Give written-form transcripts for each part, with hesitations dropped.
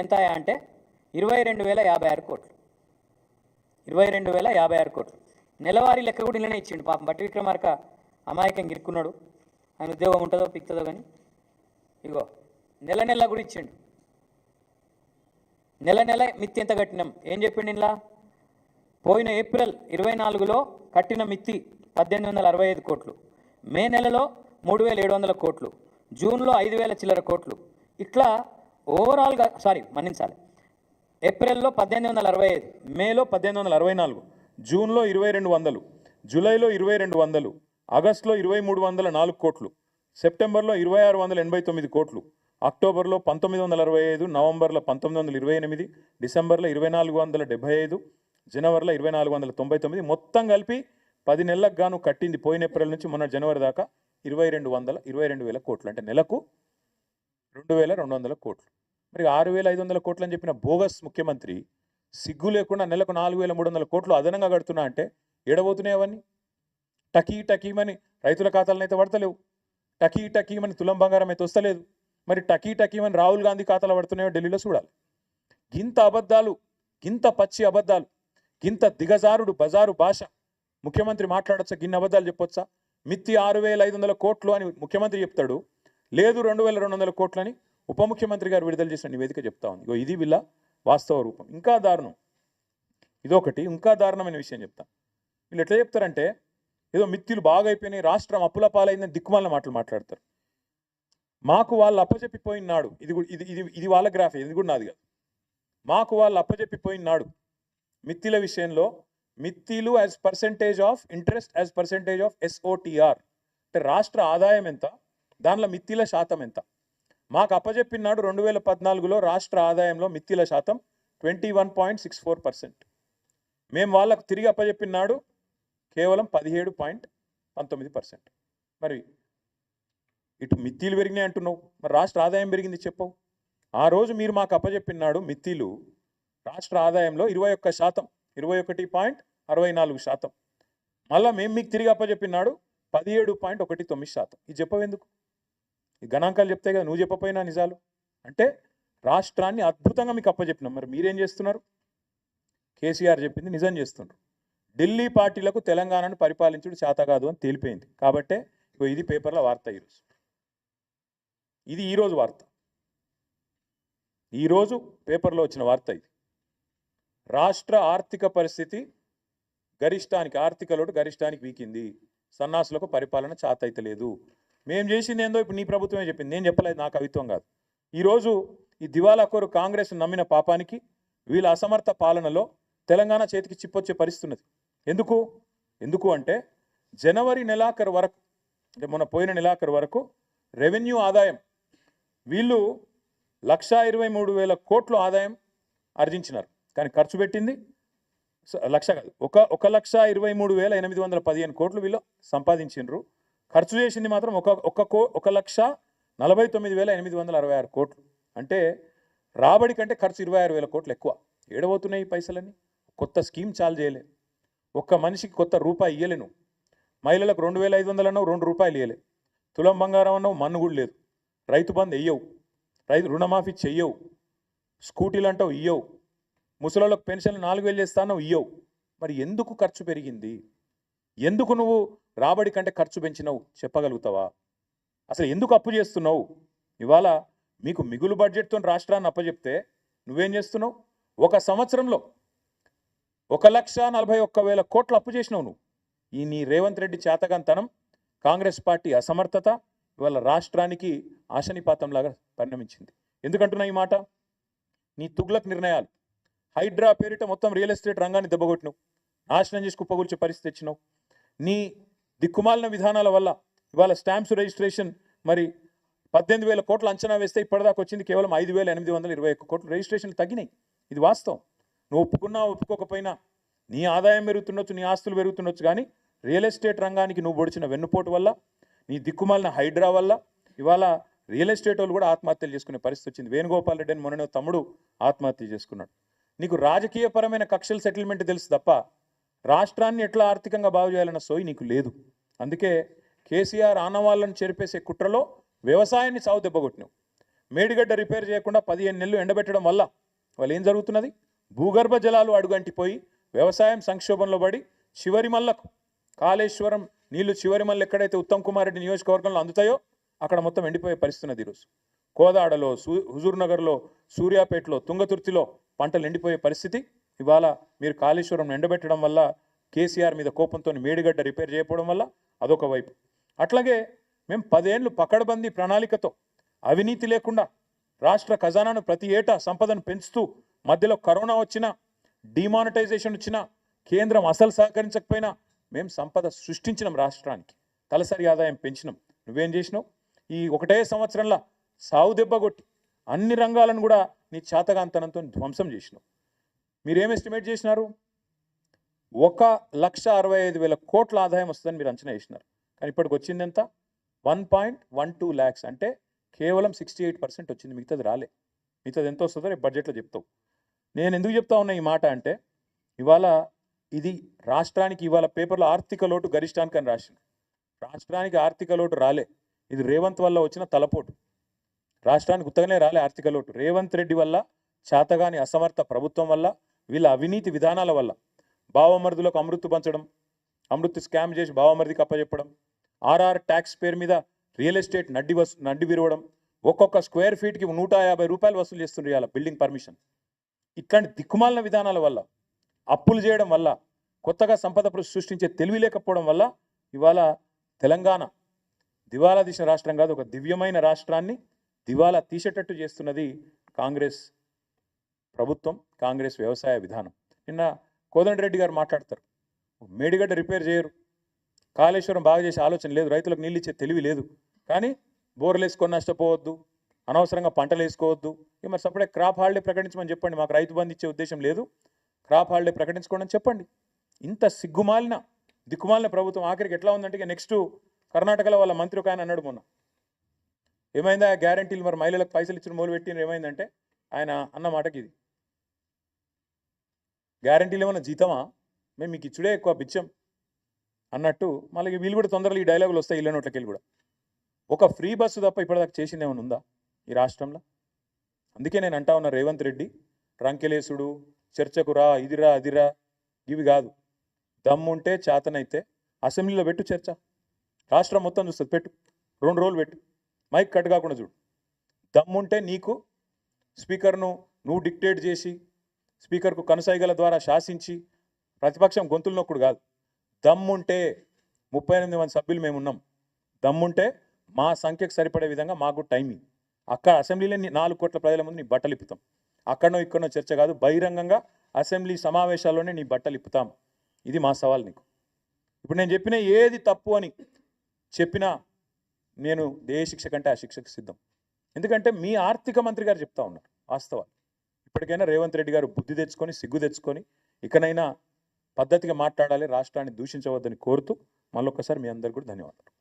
ఎంత అంటే 22,056 కోట్లు. 22,056 కోట్లు. నెలవారీ లెక్క కూడా ఇలానే ఇచ్చిండు. పాపం బట్టి విక్రమార్క అమాయకం గిరుక్కున్నాడు. ఆయన ఉద్యోగం ఉంటుందో పిక్తుందో కానీ ఇగో నెల నెల కూడా ఇచ్చిండు. నెల నెల మిత్తి ఎంత కట్టినాం ఏం చెప్పిండు ఇలా? పోయిన ఏప్రిల్ 24లో కట్టిన మిత్తి 1865 కోట్లు, మే నెలలో 3,700 కోట్లు, జూన్లో 5,000 చిల్లర కోట్లు. ఇట్లా ఓవరాల్గా మన్నించాలి, ఏప్రిల్లో 1865, మేలో 1864, జూన్లో 2,200, జూలైలో 2,200, ఆగస్టులో 2,304 కోట్లు, సెప్టెంబర్లో 2,689 కోట్లు, అక్టోబర్లో 1,965, నవంబర్లో 1,928, డిసెంబర్లో 2,475, జనవరిలో 2,499, మొత్తం కలిపి 10 నెలలకు గాను కట్టింది పోయిన ఏప్రిల్ నుంచి మొన్న జనవరి దాకా 22,000 కోట్లు. అంటే నెలకు 2,200 కోట్లు. మరి 6,500 కోట్లు అని చెప్పిన బోగస్ ముఖ్యమంత్రి సిగ్గు లేకుండా నెలకు 4,300 కోట్లు అదనంగా కడుతున్నా అంటే ఏడబోతున్నాయి అవన్నీ? టకీమని రైతుల ఖాతాలను అయితే పడతలేవు, టకీమని తులం బంగారం అయితే వస్తలేదు. మరి టకీమని రాహుల్ గాంధీ ఖాతాలో పడుతున్నాయో ఢిల్లీలో చూడాలి. గింత అబద్ధాలు, గింత పచ్చి అబద్ధాలు, గింత దిగజారుడు బజారు భాష ముఖ్యమంత్రి మాట్లాడొచ్చా? గిన్ని అబద్ధాలు చెప్పొచ్చా? మిత్తి 6,500 కోట్లు అని ముఖ్యమంత్రి చెప్తాడు, లేదు 2,200 కోట్లు అని ఉప ముఖ్యమంత్రి గారు విడుదల చేసిన నివేదిక చెప్తా ఉంది. ఇగో ఇది వీళ్ళ వాస్తవ రూపం. ఇంకా దారుణం ఇదొకటి. ఇంకా దారుణమైన విషయం చెప్తాను. వీళ్ళు ఎట్లా చెప్తారంటే ఏదో మిత్తిలు బాగా అయిపోయినాయి, రాష్ట్రం అప్పుల పాలైందని దిక్కుమాలిన మాటలు మాట్లాడతారు. మాకు వాళ్ళు అప్పచెప్పిపోయినాడు, ఇది వాళ్ళ గ్రాఫ్, ఇది కూడా నాది కాదు. మాకు వాళ్ళు అప్పచెప్పిపోయినాడు మిత్తిల విషయంలో, మిత్తిలు as percentage of interest as percentage of SOTR, అంటే రాష్ట్ర ఆదాయం ఎంత, దానిలో మిత్తిల శాతం ఎంత. మాకు అప్పచెప్పినాడు 2014లో రాష్ట్ర ఆదాయంలో మిత్తిల శాతం 21.64%. మేము వాళ్ళకు తిరిగి అప్పచెప్పినాడు కేవలం 17.19%. మరి ఇటు మిత్తిలు పెరిగినాయి అంటున్నావు, మరి రాష్ట్ర ఆదాయం పెరిగింది చెప్పవు. ఆ రోజు మీరు మాకు అప్పచెప్పినాడు మిత్తిలు రాష్ట్ర ఆదాయంలో 21%, 21.64%. మళ్ళీ మేము మీకు తిరిగి అప్పచెప్పినాడు 17.19%. ఇది చెప్పవెందుకు? ఈ గణాంకాలు చెప్తే కదా, నువ్వు చెప్పపోయినా నిజాలు. అంటే రాష్ట్రాన్ని అద్భుతంగా మీకు అప్పచెప్పినాం, మరి మీరేం చేస్తున్నారు? కేసీఆర్ చెప్పింది నిజం చేస్తున్నారు. ఢిల్లీ పార్టీలకు తెలంగాణను పరిపాలించుడు చేత కాదు అని తేలిపోయింది. కాబట్టే ఇది పేపర్ల వార్త ఈరోజు. ఇది ఈరోజు వార్త, ఈరోజు పేపర్లో వచ్చిన వార్త ఇది. రాష్ట్ర ఆర్థిక పరిస్థితి గరిష్టానికి, ఆర్థిక లోటు గరిష్టానికి వీకింది, సన్నాసులకు పరిపాలన చేత అయితే లేదు. మేము చేసింది ఏందో ఇప్పుడు నీ ప్రభుత్వమే చెప్పింది, నేను చెప్పలేదు, నా కవిత్వం కాదు. ఈరోజు ఈ దివాలాకోరు కాంగ్రెస్ నమ్మిన పాపానికి, వీళ్ళ అసమర్థ పాలనలో తెలంగాణ చేతికి చిప్పొచ్చే పరిస్థితి ఉన్నది. ఎందుకు అంటే జనవరి నెలాఖరు వరకు, అంటే మొన్న పోయిన నెలాఖరు వరకు రెవెన్యూ ఆదాయం వీళ్ళు 1,23,000 కోట్లు ఆదాయం ఆర్జించినారు. కానీ ఖర్చు పెట్టింది లక్ష కాదు, 1,23,815 కోట్లు వీళ్ళు సంపాదించినారు. ఖర్చు చేసింది మాత్రం 1,49,866 కోట్లు. అంటే రాబడి కంటే ఖర్చు 26,000 కోట్లు ఎక్కువ. ఏడబోతున్నాయి ఈ పైసలన్నీ? కొత్త స్కీమ్ చాలు చేయలే, ఒక్క మనిషికి కొత్త రూపాయి ఇయ్యలేను. మహిళలకు 2,500 అన్నావు, 2 రూపాయలు ఇయ్యలే. తులం బంగారం అన్నావు, మన్ను కూడా లేదు. రైతు బంధు వెయ్యవు, రైతు రుణమాఫీ చెయ్యవు, స్కూటీలు అంటావు ఇయ్యవు, ముసలోళ్ళకు పెన్షన్లు 4,000 చేస్తానో ఇయ్యవు. మరి ఎందుకు ఖర్చు పెరిగింది? ఎందుకు నువ్వు రాబడి కంటే ఖర్చు పెంచినావు చెప్పగలుగుతావా? అసలు ఎందుకు అప్పు చేస్తున్నావు? ఇవాళ మీకు మిగులు బడ్జెట్తో రాష్ట్రాన్ని అప్పచెప్తే నువ్వేం చేస్తున్నావు? ఒక సంవత్సరంలో 1,41,000 కోట్లు అప్పు చేసినావు నువ్వు. ఈ నీ రేవంత్ రెడ్డి చేతగాంతనం, కాంగ్రెస్ పార్టీ అసమర్థత ఇవాళ రాష్ట్రానికి ఆశనిపాతంలాగా పరిణమించింది. ఎందుకంటున్నా ఈ మాట? నీ తుగ్లక్ నిర్ణయాలు, హైడ్రా పేరిట మొత్తం రియల్ ఎస్టేట్ రంగాన్ని దెబ్బగొట్టినావు, నాశనం చేసి కుప్పగూల్చే పరిస్థితి తెచ్చినావు. నీ దిక్కుమాలిన విధానాల వల్ల ఇవాళ స్టాంప్స్ రిజిస్ట్రేషన్ మరి 18,000 కోట్లు అంచనా వేస్తే ఇప్పటిదాకా వచ్చింది కేవలం 5,821 కోట్లు రిజిస్ట్రేషన్లు తగ్గినాయి. ఇది వాస్తవం. నువ్వు ఒప్పుకున్నా ఒప్పుకోకపోయినా నీ ఆదాయం పెరుగుతుండొచ్చు, నీ ఆస్తులు పెరుగుతుండొచ్చు, కానీ రియల్ ఎస్టేట్ రంగానికి నువ్వు పొడిచిన వెన్నుపోటు వల్ల, నీ దిక్కుమాలిన హైడ్రా వల్ల ఇవాళ రియల్ ఎస్టేట్ వాళ్ళు కూడా ఆత్మహత్యలు చేసుకునే పరిస్థితి వచ్చింది. వేణుగోపాల్ రెడ్డి అని మొన్న తమ్ముడు ఆత్మహత్య చేసుకున్నాడు. నీకు రాజకీయపరమైన కక్షల సెటిల్మెంట్ తెలుసు తప్ప రాష్ట్రాన్ని ఎట్లా ఆర్థికంగా బాగు చేయాలన్న సోయి నీకు లేదు. అందుకే కేసీఆర్ ఆనవాళ్ళను చెరిపేసే కుట్రలో వ్యవసాయాన్ని సాగు దెబ్బగొట్టినావు. మేడిగడ్డ రిపేర్ చేయకుండా 15 నెలలు ఎండబెట్టడం వల్ల వాళ్ళు ఏం జరుగుతున్నది? భూగర్భ జలాలు అడుగంటిపోయి వ్యవసాయం సంక్షోభంలో పడి చివరి మల్లకు కాళేశ్వరం నీళ్లు చివరి మల్ల ఎక్కడైతే ఉత్తమ్ కుమార్ రెడ్డి నియోజకవర్గంలో అందుతాయో అక్కడ మొత్తం ఎండిపోయే పరిస్థితి ఉన్నది ఈరోజు. కోదాడలో, హుజూర్ నగర్లో, సూర్యాపేటలో, తుంగతుర్తిలో పంటలు ఎండిపోయే పరిస్థితి. ఇవాళ మీరు కాళేశ్వరం ఎండబెట్టడం వల్ల, కేసీఆర్ మీద కోపంతో మేడిగడ్డ రిపేర్ చేయకపోవడం వల్ల అదొక వైపు. అట్లాగే మేము 10 ఏళ్ళు పకడ్బందీ ప్రణాళికతో అవినీతి లేకుండా రాష్ట్ర ఖజానాను ప్రతి ఏటా సంపదను పెంచుతూ మధ్యలో కరోనా వచ్చినా, డిమానిటైజేషన్ వచ్చినా, కేంద్రం అసలు సహకరించకపోయినా మేము సంపద సృష్టించినాం, రాష్ట్రానికి తలసరి ఆదాయం పెంచినాం. నువ్వేం చేసినావు? ఈ ఒకటే సంవత్సరంలో సావు దెబ్బ కొట్టి అన్ని రంగాలను కూడా నీ చేతగాంతనంతో ధ్వంసం చేసినావు. మీరేం ఎస్టిమేట్ చేసినారు? 1,65,000 కోట్ల ఆదాయం వస్తుందని మీరు అంచనా వేసినారు. కానీ ఇప్పటికి వచ్చింది ఎంత? 1.12 lakhs, అంటే కేవలం 68% వచ్చింది. మిగతాది రాలే. మిగతాది ఎంత వస్తుందో రేపు బడ్జెట్లో చెప్తావు. నేను ఎందుకు చెప్తా ఉన్నా ఈ మాట అంటే, ఇవాళ ఇది రాష్ట్రానికి ఇవాళ పేపర్లో ఆర్థిక లోటు గరిష్టానికి అని రాసింది. రాష్ట్రానికి ఆర్థిక లోటు రాలే, ఇది రేవంత్ వల్ల వచ్చిన తలపోటు. రాష్ట్రానికి ఉత్తగానే రాలే ఆర్థిక లోటు. రేవంత్ రెడ్డి వల్ల, చేతగాని అసమర్థ ప్రభుత్వం వల్ల, వీళ్ళ అవినీతి విధానాల వల్ల, బావమరుదులకు అమృత్ పంచడం, అమృత్ స్కామ్ చేసి బావమరిదికి అప్పచెప్పడం, ఆర్ఆర్ ట్యాక్స్ పేరు మీద రియల్ ఎస్టేట్ నడ్డి విరవడం, ఒక్కొక్క స్క్వేర్ ఫీట్కి 150 రూపాయలు వసూలు చేస్తుండ్రు ఇవాళ బిల్డింగ్ పర్మిషన్. ఇట్లాంటి దిక్కుమాలిన విధానాల వల్ల, అప్పులు చేయడం వల్ల, కొత్తగా సంపద సృష్టించే తెలివి లేకపోవడం వల్ల ఇవాళ తెలంగాణ దివాలా తీసిన రాష్ట్రం కాదు, ఒక దివ్యమైన రాష్ట్రాన్ని దివాలా తీసేటట్టు చేస్తున్నది కాంగ్రెస్ ప్రభుత్వం, కాంగ్రెస్ వ్యవసాయ విధానం. నిన్న కోదండరెడ్డి గారు మాట్లాడతారు, మేడిగడ్డ రిపేర్ చేయరు, కాళేశ్వరం బాగా చేసే ఆలోచన లేదు, రైతులకు నీళ్ళు ఇచ్చే తెలివి లేదు, కానీ బోర్లు వేసుకొని నష్టపోవద్దు, అనవసరంగా పంటలు వేసుకోవద్దు. మరి సపడే క్రాప్ హాలిడే ప్రకటించమని చెప్పండి, మాకు రైతు బంధు ఇచ్చే ఉద్దేశం లేదు, క్రాప్ హాలిడే ప్రకటించుకోండి అని చెప్పండి. ఇంత సిగ్గుమాలిన దిక్కుమాలిన ప్రభుత్వం ఆఖరికి ఎట్లా ఉందంటే, ఇక నెక్స్ట్ కర్ణాటకలో వాళ్ళ మంత్రి ఒక ఆయన అన్నాడు మొన్న, ఏమైందా గ్యారంటీలు మరి మహిళలకు పైసలు ఇచ్చిన మొదలుపెట్టిన ఏమైందంటే, ఆయన అన్న మాటకి ఇది, గ్యారంటీలు ఏమన్నా జీతమా, మేము మీకు ఇచ్చుడే ఎక్కువ బిచ్చం అన్నట్టు. మళ్ళీ వీళ్ళు కూడా తొందరలో ఈ డైలాగులు వస్తాయి ఇళ్ళ నోట్లకి వెళ్ళి కూడా. ఒక ఫ్రీ బస్సు తప్ప ఇప్పటిదాకా చేసింది ఏమైనా ఉందా ఈ రాష్ట్రంలో? అందుకే నేను అంటా ఉన్నా, రేవంత్ రెడ్డి రంకెలేసుడు, చర్చకు రా, ఇదిరా అదిరా, ఇవి కాదు. దమ్ముంటే చేతనైతే అసెంబ్లీలో పెట్టు చర్చ, రాష్ట్రం మొత్తం చూస్తుంది, పెట్టు, 2 రోజులు పెట్టు, మైక్ కట్ కాకుండా చూడు. దమ్ముంటే నీకు స్పీకర్ను నువ్వు డిక్టేట్ చేసి, స్పీకర్కు కనుసైగల ద్వారా శాసించి ప్రతిపక్షం గొంతులు నొక్కుడు కాదు. దమ్ముంటే 38 మంది సభ్యులు మేము ఉన్నాం, దమ్ముంటే మా సంఖ్యకు సరిపడే విధంగా మాకు టైమింగ్, అక్కడ అసెంబ్లీలో 4 కోట్ల ప్రజల ముందు నీ బట్టలు ఇప్పుతాం. అక్కడనో ఇక్కడనో చర్చ కాదు, బహిరంగంగా అసెంబ్లీ సమావేశాల్లోనే నీ బట్టలు ఇప్పుతాం. ఇది మా సవాల్ నీకు. ఇప్పుడు నేను చెప్పిన ఏది తప్పు అని చెప్పినా నేను ఏ శిక్ష కంటే ఆ శిక్షకు సిద్ధం. ఎందుకంటే మీ ఆర్థిక మంత్రి గారు చెప్తా ఉన్నారు వాస్తవాలు. ఇప్పటికైనా రేవంత్ రెడ్డి గారు బుద్ధి తెచ్చుకొని, సిగ్గు తెచ్చుకొని, ఇకనైనా పద్ధతిగా మాట్లాడాలి, రాష్ట్రాన్ని దూషించవద్దని కోరుతూ మళ్ళొక్కసారి మీ అందరికీ కూడా ధన్యవాదాలు.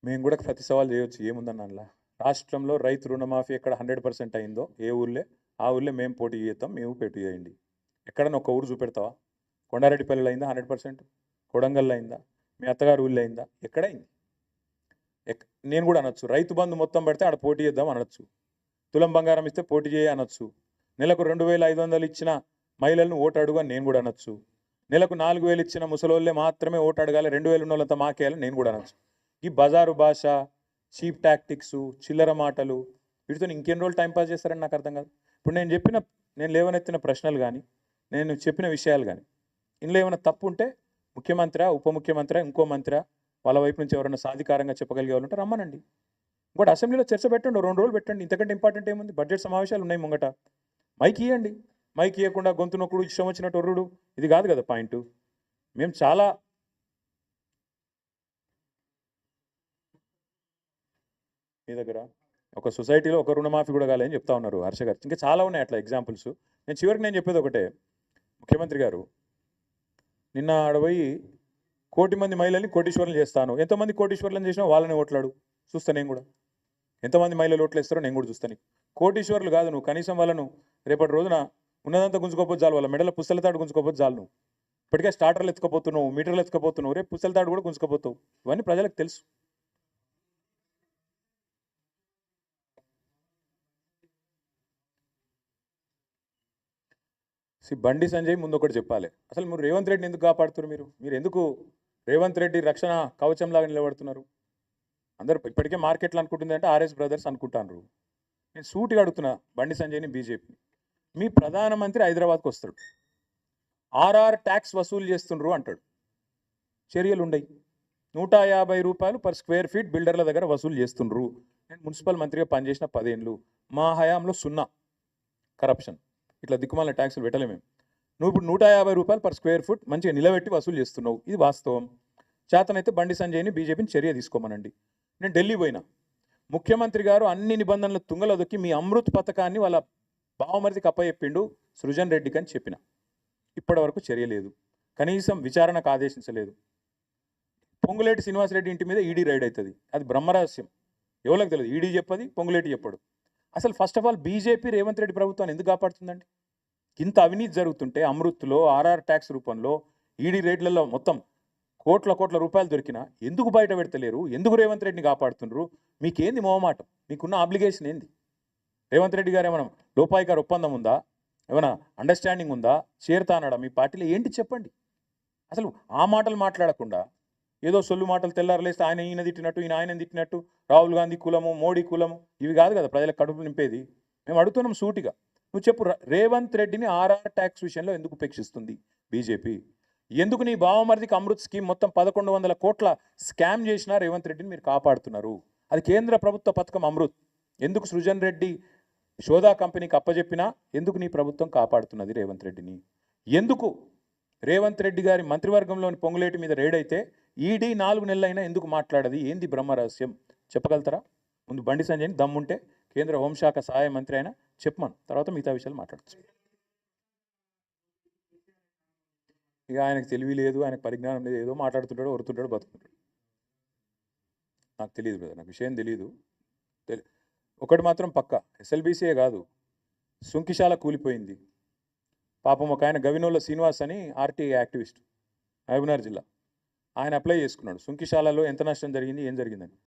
మేము కూడా ప్రతి సవాల్ చేయొచ్చు, ఏముందన్న అందులో. రాష్ట్రంలో రైతు రుణమాఫీ ఎక్కడ 100% అయిందో ఏ ఊళ్ళే ఆ ఊళ్ళే మేము పోటీ చేస్తాం, మేము పోటీ చేయండి. ఎక్కడన్నా ఒక ఊరు చూపెడతావా? కొండారెడ్డిపల్లిలో అయిందా 100%? కొడంగల్లో అయిందా? మీ అత్తగారు ఊళ్ళో అయిందా? ఎక్కడైంది? నేను కూడా అనొచ్చు, రైతు బంధు మొత్తం పడితే ఆడ పోటీ చేద్దాం అనొచ్చు, తులం బంగారం ఇస్తే పోటీ చేయ అనొచ్చు, నెలకు 2,500 ఇచ్చిన మహిళలను ఓటు అడుగు అని నేను కూడా అనొచ్చు, నెలకు 4,000 ఇచ్చిన ముసలోళ్ళే మాత్రమే ఓటు అడగాలి, 2,000 ఉన్నోళ్ళంతా మాకేయాలని నేను కూడా అనొచ్చు. ఈ బజారు భాష, చీప్ టాక్టిక్స్, చిల్లర మాటలు, వీటితో ఇంకెన్ని రోజులు టైంపాస్ చేస్తారని నాకు అర్థం కాదు. ఇప్పుడు నేను లేవనెత్తిన ప్రశ్నలు కానీ, నేను చెప్పిన విషయాలు కానీ, ఇందులో ఏమైనా తప్పు ఉంటే ముఖ్యమంత్రి, ఉప ముఖ్యమంత్రి, ఇంకో మంత్రి, వాళ్ళ వైపు నుంచి ఎవరైనా సాధికారంగా చెప్పగలిగే వాళ్ళు ఉంటే రమ్మనండి. ఇంకోటి అసెంబ్లీలో చర్చ పెట్టండి, 2 రోజులు పెట్టండి. ఇంతకంటే ఇంపార్టెంట్ ఏముంది? బడ్జెట్ సమావేశాలు ఉన్నాయి ముంగట, మైక్ ఇవ్వండి. మైక్ ఇవ్వకుండా గొంతు నొక్కుడు, ఇష్టం వచ్చినట్టు ఒర్రుడు, ఇది కాదు కదా పాయింట్. మేము చాలా మీ దగ్గర ఒక సొసైటీలో ఒక రుణమాఫీ కూడా కాలేదని చెప్తా ఉన్నారు హర్ష గారు. ఇంకా చాలా ఉన్నాయి అట్లా ఎగ్జాంపుల్స్. నేను చెప్పేది ఒకటే, ముఖ్యమంత్రి గారు నిన్న ఆడపోయి 1 కోటి మంది మహిళల్ని కోటీశ్వరులు చేస్తాను, ఎంతమంది కోటీశ్వరులను చేసినా వాళ్ళని ఓట్లాడు చూస్తా, నేను కూడా ఎంతమంది మహిళలు ఓట్లు వేస్తారో నేను కూడా చూస్తాను. కోటీశ్వరులు కాదు నువ్వు, కనీసం వాళ్ళను రేపటి రోజున ఉన్నదంతా గుంజుకోపోతే చాలు, వాళ్ళ మెడల పుస్తల తాడు గుంజుకోపోతే చాలు. నువ్వు ఇప్పటికే స్టార్టర్లు ఎత్తుకపోతున్నావు, మీటర్లు ఎత్తుకపోతున్నావు, రేపు పుస్తలతాడు కూడా గుంజుకపోతావు. ఇవన్నీ ప్రజలకు తెలుసు. బండి సంజయ్ ముందు ఒకటి చెప్పాలి. అసలు మీరు రేవంత్ రెడ్డిని ఎందుకు కాపాడుతున్నారు? మీరు ఎందుకు రేవంత్ రెడ్డి రక్షణ కవచంలాగా నిలబడుతున్నారు? అందరూ ఇప్పటికే మార్కెట్లు అనుకుంటుంది అంటే ఆర్ఎస్ బ్రదర్స్ అనుకుంటారు. నేను సూటిగా అడుగుతున్నా బండి సంజయ్ని, బీజేపీని. మీ ప్రధానమంత్రి హైదరాబాద్కి వస్తాడు, ఆర్ఆర్ ట్యాక్స్ వసూలు చేస్తుండ్రు అంటాడు. చర్యలు ఉండయి. 150 రూపాయలు పర్ స్క్వేర్ ఫీట్ బిల్డర్ల దగ్గర వసూలు చేస్తుండ్రు. నేను మున్సిపల్ మంత్రిగా పనిచేసిన 10 ఏళ్ళు, మా హయాంలో 0 కరప్షన్. ఇట్లా దిక్కుమాల ట్యాక్సులు పెట్టలేము మేము. నువ్వు ఇప్పుడు 150 రూపాయలు పర్ స్క్వేర్ ఫుట్ మంచిగా నిలబెట్టి వసూలు చేస్తున్నావు. ఇది వాస్తవం. చేతనైతే బండి సంజయ్ని, బీజేపీని చర్య తీసుకోమనండి. నేను ఢిల్లీ పోయినా, ముఖ్యమంత్రి గారు అన్ని నిబంధనలు తుంగలో దొక్కి మీ అమృత్ పథకాన్ని వాళ్ళ బావమరిదికి అప్పచెప్పిండు సృజన్ రెడ్డికి అని చెప్పిన. ఇప్పటి వరకు చర్య లేదు, కనీసం విచారణకు ఆదేశించలేదు. పొంగులేటి శ్రీనివాసరెడ్డి ఇంటి మీద ఈడీ రైడ్ అవుతుంది, అది బ్రహ్మరహస్యం, ఎవరికి తెలియదు. ఈడీ చెప్పది, పొంగులేటి చెప్పడు. అసలు first of all BJP Revanth Reddy ప్రభుత్వాన్ని ఎందుకు కాపాడుతుందండి? ఇంత అవినీతి జరుగుతుంటే అమృత్లో, ఆర్ఆర్ ట్యాక్స్ రూపంలో, ఈడీ రేట్లలో మొత్తం కోట్ల రూపాయలు దొరికినా ఎందుకు బయట పెడతలేరు? ఎందుకు రేవంత్ రెడ్డిని కాపాడుతున్నారు? మీకేంది మొహమాటం? మీకున్న ఆబ్లిగేషన్ ఏంది? రేవంత్ రెడ్డి గారు ఏమైనా లోపాయికారు ఒప్పందం ఉందా? ఏమైనా అండర్స్టాండింగ్ ఉందా? చేరుతా అన్నాడా మీ పార్టీలో? ఏంటి చెప్పండి. అసలు ఆ మాటలు మాట్లాడకుండా ఏదో సొల్లు మాటలు తెల్లారలేస్తే ఆయన ఈయన తిట్టినట్టు, ఈయన ఆయన తిట్టినట్టు, రాహుల్ గాంధీ కులము, మోడీ కులము, ఇవి కాదు కదా ప్రజలకు కడుపు నింపేది. మేము అడుగుతున్నాం సూటిగా. నువ్వు చెప్పు, రేవంత్ రెడ్డిని ఆర్ఆర్ ట్యాక్స్ విషయంలో ఎందుకు ఉపేక్షిస్తుంది బీజేపీ? ఎందుకు నీ బావమరిదికి అమృత్ స్కీమ్ మొత్తం 1100 కోట్ల స్కామ్ చేసినా రేవంత్ రెడ్డిని మీరు కాపాడుతున్నారు? అది కేంద్ర ప్రభుత్వ పథకం అమృత్. ఎందుకు సృజన్ రెడ్డి షోదా కంపెనీకి అప్పచెప్పినా ఎందుకు నీ ప్రభుత్వం కాపాడుతున్నది రేవంత్ రెడ్డిని? ఎందుకు రేవంత్ రెడ్డి గారి మంత్రివర్గంలోని పొంగులేటి మీద రేడ్ అయితే ఈడీ 4 నెలలైనా ఎందుకు మాట్లాడది? ఏంది బ్రహ్మరహస్యం చెప్పగలుగుతారా? ముందు బండి సంజయ్ని దమ్ముంటే కేంద్ర హోంశాఖ సహాయ మంత్రి అయినా చెప్పమను, తర్వాత మిగతా విషయాలు మాట్లాడచ్చు. ఇక ఆయనకు తెలివి లేదు, ఆయనకు పరిజ్ఞానం లేదు, ఏదో మాట్లాడుతుంటాడు, ఒరుతుంటాడు, బతుకుంటాడు. నాకు తెలియదు బ్రదర్, నాకు విషయం తెలియదు. ఒకటి మాత్రం పక్క, ఎస్ఎల్బీసీయే కాదు, సుంకిశాల కూలిపోయింది. పాపం ఒక ఆయన గవినోళ్ళ శ్రీనివాస్ అని ఆర్టీఐ యాక్టివిస్ట్, మహబూబ్నగర్ జిల్లా, ఆయన అప్లై చేసుకున్నాడు సుంకిశాలలో ఎంత నష్టం జరిగింది, ఏం జరిగిందని.